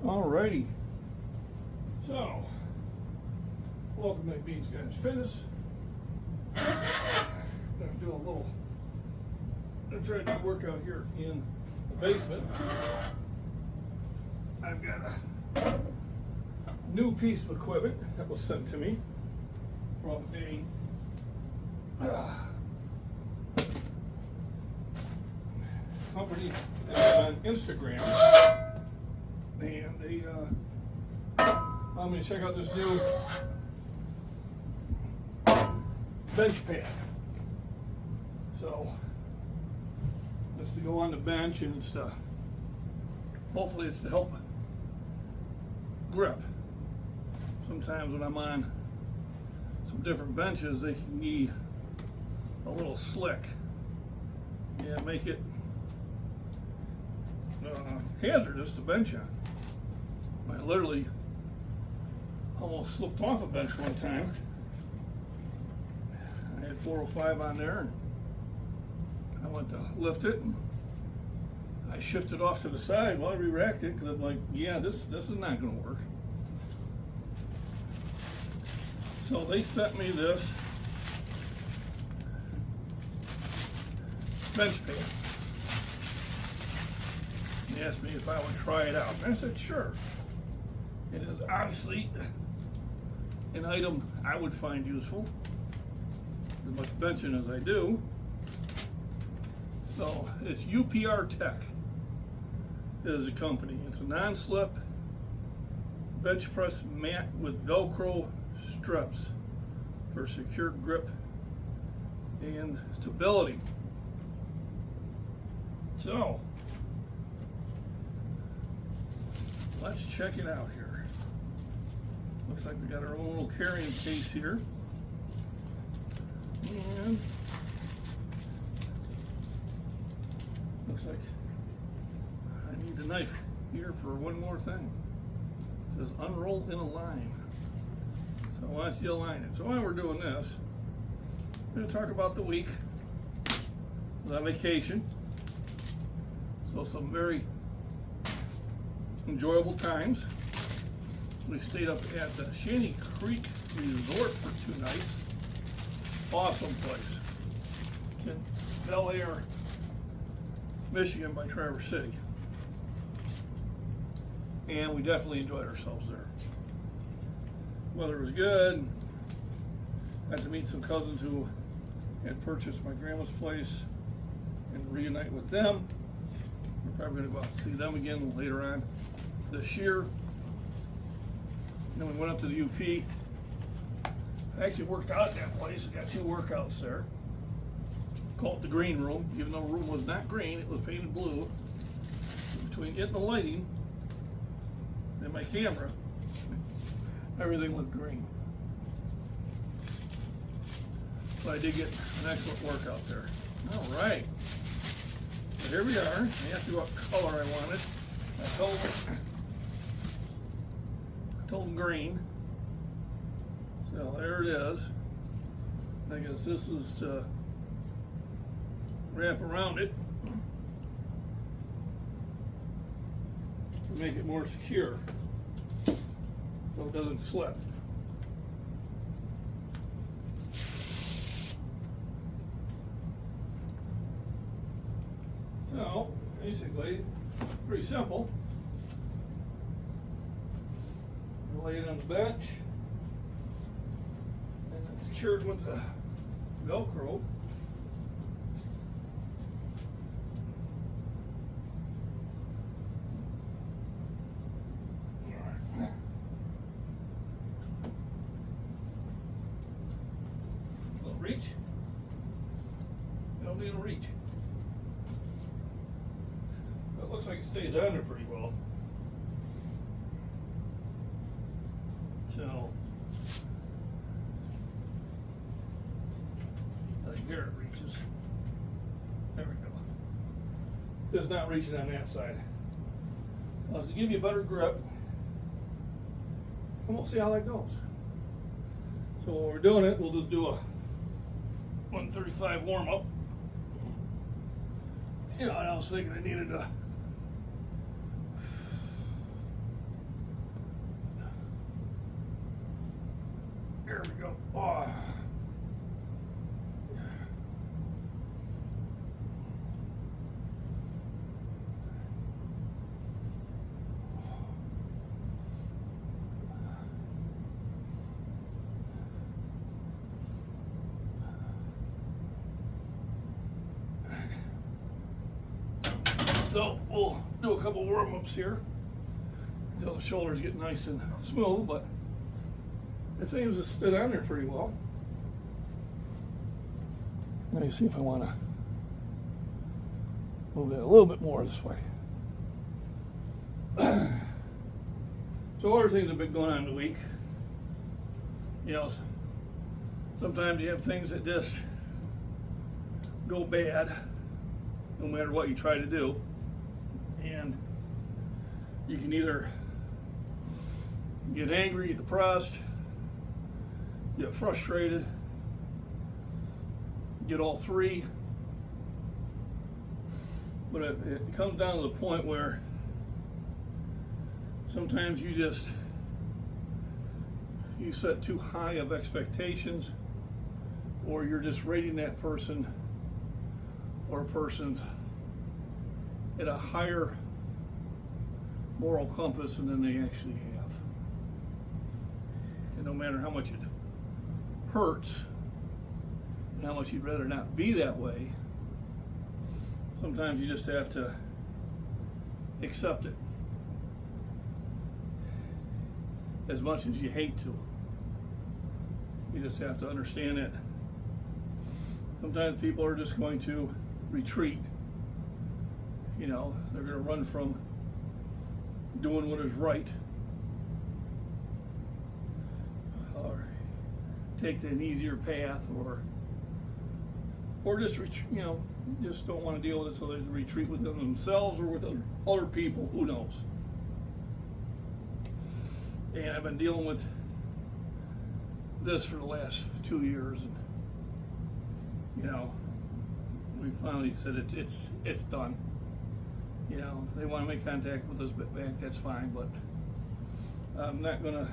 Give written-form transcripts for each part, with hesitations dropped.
Alrighty, so welcome to Beats Guys Fitness. Gonna do a little, try to do a workout here in the basement. I've got a new piece of equipment that was sent to me from a company on Instagram, and they want me to check out this new bench pad. So it's to go on the bench, and it's to, hopefully it's to help grip. Sometimes when I'm on some different benches, they can be a little slick and make it hazardous to bench on. I literally almost slipped off a bench one time. I had 405 on there, and I went to lift it, and I shifted off to the side while I re-racked it, because I'm like, yeah, this is not going to work. So they sent me this bench pad. They asked me if I would try it out, and I said sure. It is obviously an item I would find useful, as much benching as I do. So it's UPR Tech is the company. It's a non-slip bench press mat with Velcro strips for secure grip and stability. So let's check it out here. Looks like we got our own little carrying case here. And looks like I need the knife here for one more thing. It says unroll in a line. So I want to align it. So while we're doing this, I'm going to talk about the week. I was on vacation. So some very enjoyable times. We stayed up at the Shanty Creek Resort for 2 nights. Awesome place. It's in Bel Air, Michigan by Traverse City. And we definitely enjoyed ourselves there. Weather was good. Got to meet some cousins who had purchased my grandma's place and reunite with them. We're probably going to go out and see them again later on this year. And then we went up to the UP. I actually worked out at that place. I got 2 workouts there. Called it the green room. Even though the room was not green, it was painted blue. Between it and the lighting and my camera, everything looked green. So I did get an excellent workout there. All right. So here we are. They asked me what color I wanted. I told them green. So there it is. I guess this is to wrap around it to make it more secure so it doesn't slip. So basically, pretty simple. You lay it on the bench, and it's secured with the Velcro. Reach. You don't need a reach. It looks like it stays on there pretty well. So, I think here it reaches. There we go. Just not reaching on that side. Well, to give you a better grip, and we'll see how that goes. So while we're doing it, we'll just do a 135 warm up. You know, and I was thinking I needed to There we go. Oh. So we'll do a couple warm-ups here until the shoulders get nice and smooth, but it seems to sit on there pretty well. Let me see if I want to move it a little bit more this way. So other things have been going on in the week. You know, sometimes you have things that just go bad no matter what you try to do. And you can either get angry, get depressed, get frustrated, get all three. But it comes down to the point where sometimes you set too high of expectations, or you're just rating that person or persons at a higher moral compass than they actually have. And no matter how much it hurts and how much you'd rather not be that way, sometimes you just have to accept it. As much as you hate to. You just have to understand that sometimes people are just going to retreat. You know, they're going to run from doing what is right, or take an easier path, or just just don't want to deal with it, so they retreat within themselves or with other people. Who knows? And I've been dealing with this for the last 2 years, and you know, we finally said it's done. You know, they want to make contact with us back, that's fine, but I'm not going to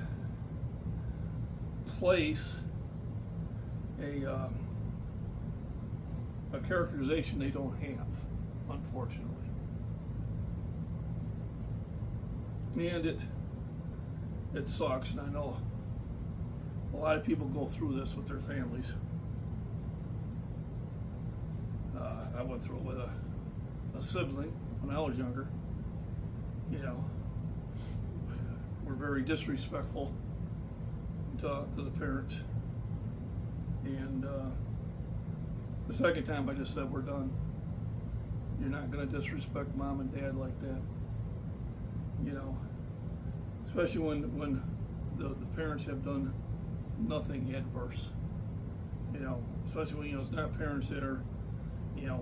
place a characterization they don't have, unfortunately. And it sucks, and I know a lot of people go through this with their families. I went through it with a sibling when I was younger. You know, we're very disrespectful to the parents. And the second time I just said, we're done. You're not going to disrespect mom and dad like that. You know, especially when the parents have done nothing adverse. You know, especially when, it's not parents that are,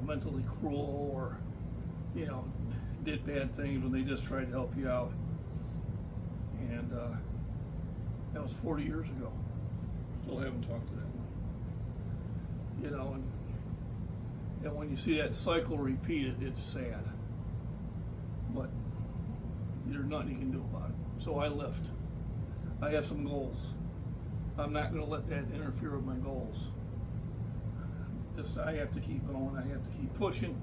mentally cruel or, did bad things when they just tried to help you out. And that was 40 years ago. Still haven't talked to that one. And when you see that cycle repeated, it's sad. But there's nothing you can do about it. So I lift. I have some goals. I'm not going to let that interfere with my goals. I have to keep going. I have to keep pushing.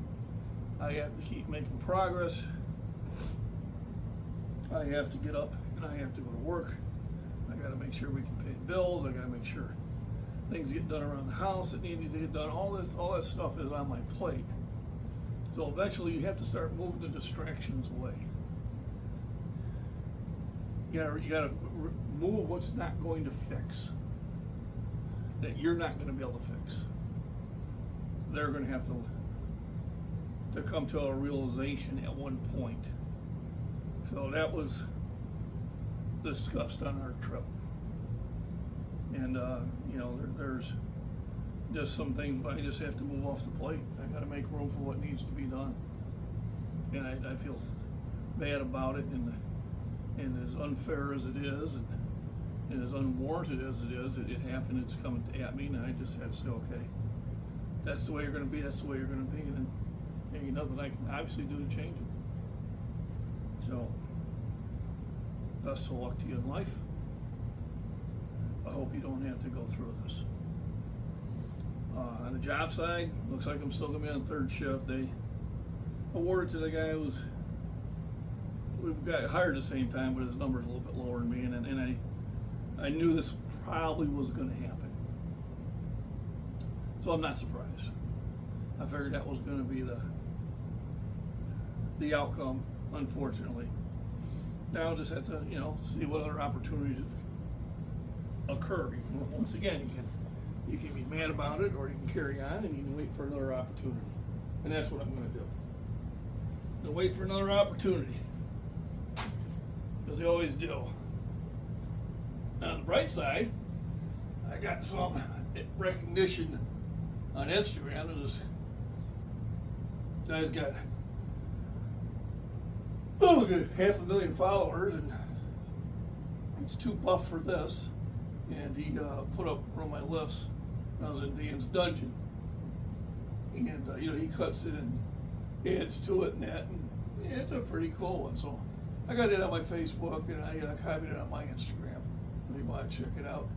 I have to keep making progress. I have to get up and I have to go to work. I got to make sure we can pay bills. I got to make sure things get done around the house that need to get done. All that stuff is on my plate. So eventually you have to start moving the distractions away. You gotta move what's not going to fix, that you're not going to be able to fix. They're going to have to come to a realization at one point. So that was discussed on our trip. And there's just some things I just have to move off the plate. I got to make room for what needs to be done. And I feel bad about it, and as unfair as it is, and as unwarranted as it is, it happened. It's coming at me, and I just have to say, okay, that's the way you're going to be. That's the way you're going to be, and there ain't nothing I can obviously do to change it. So, best of luck to you in life. I hope you don't have to go through this. On the job side, looks like I'm still going to be on third shift. They awarded to the guy who we got hired at the same time, but his number's a little bit lower than me, and I knew this probably was going to happen. So I'm not surprised. I figured that was going to be the outcome, unfortunately. Now I just have to, see what other opportunities occur. Once again, you can be mad about it, or you can carry on and you can wait for another opportunity. And that's what I'm going to do. I'm going to wait for another opportunity. Because they always do. On the bright side, I got some recognition on Instagram. This guy's got look at 500,000 followers, and he's too buff for this. And he put up one of my lifts when I was in Dan's dungeon, and he cuts it and adds to it and that, and it's a pretty cool one. So I got it on my Facebook, and I copied it on my Instagram. If you want to check it out,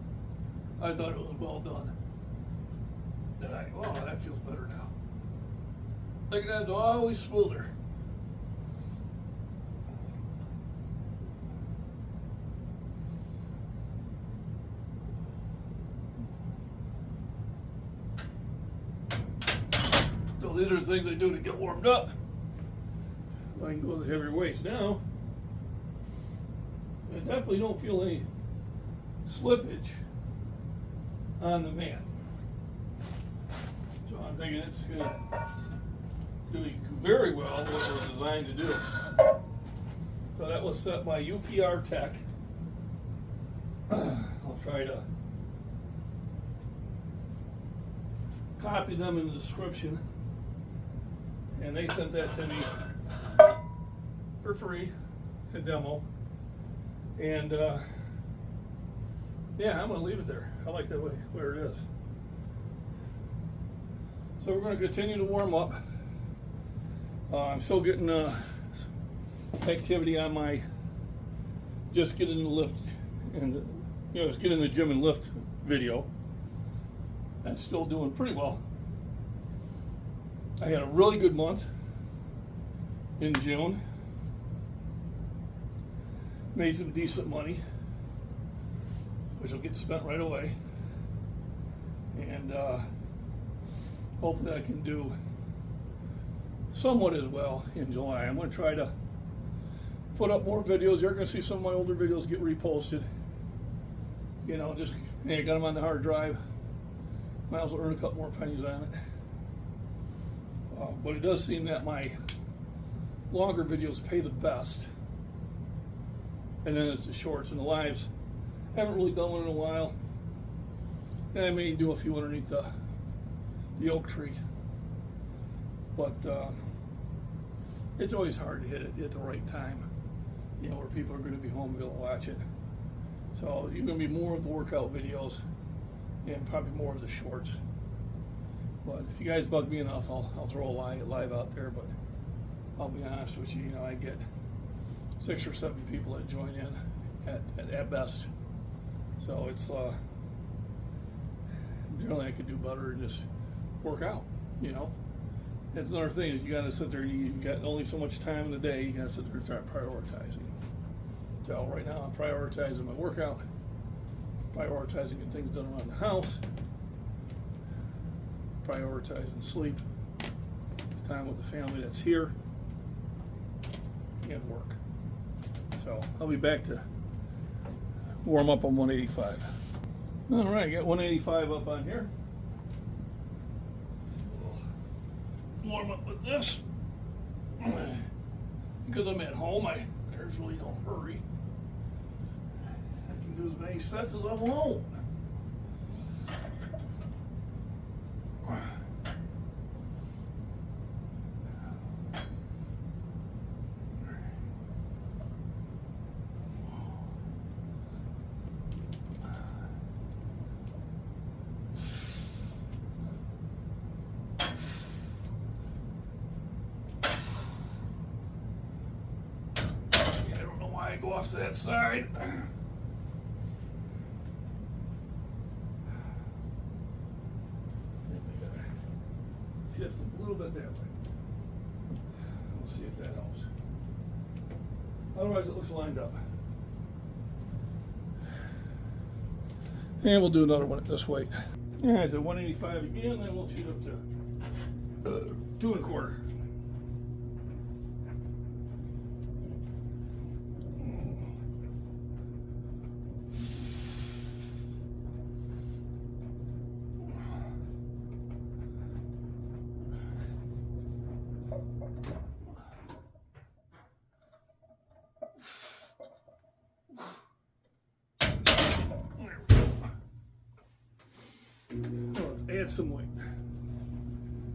I thought it was well done. And that feels better now. Like that's always smoother. So these are the things I do to get warmed up. I can go with the heavier weights now. I definitely don't feel any slippage on the mat. So I'm thinking it's going to do very well what it was designed to do. So that was set by UPR Tech. I'll try to copy them in the description. And they sent that to me for free to demo. And yeah, I'm going to leave it there. I like that way where it is. So we're going to continue to warm up. I'm still getting activity on my just get in the lift and just get in the gym and lift video. That's still doing pretty well. I had a really good month in June. Made some decent money, which will get spent right away. And hopefully I can do somewhat as well in July. I'm going to try to put up more videos. You're going to see some of my older videos get reposted. Just got them on the hard drive. Might as well earn a couple more pennies on it. But it does seem that my longer videos pay the best. And then it's the shorts and the lives. Haven't really done one in a while. And I may do a few underneath the oak tree. But it's always hard to hit it at the right time. Where people are going to be home and be able to watch it. So you're going to be more of the workout videos and probably more of the shorts. But if you guys bug me enough, I'll throw a live out there. But I'll be honest with you, I get 6 or 7 people that join in at best. So it's generally I could do better and just work out. That's another thing is you got to sit there. You've got only so much time in the day. You got to sit there and start prioritizing. So right now I'm prioritizing my workout, prioritizing getting things done around the house, prioritizing sleep, time with the family that's here, and work. So I'll be back to warm up on 185. All right, I got 185 up on here. Warm up with this. Because I'm at home, there's really no hurry. I can do as many sets as I want. Go off to that side. bit that way. We'll see if that helps. Otherwise, it looks lined up. And we'll do another one at this weight. All right, so 185 again, then we'll shoot up to 2 1/4. Let's add some weight.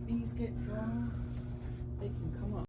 These get drawn, they can come up.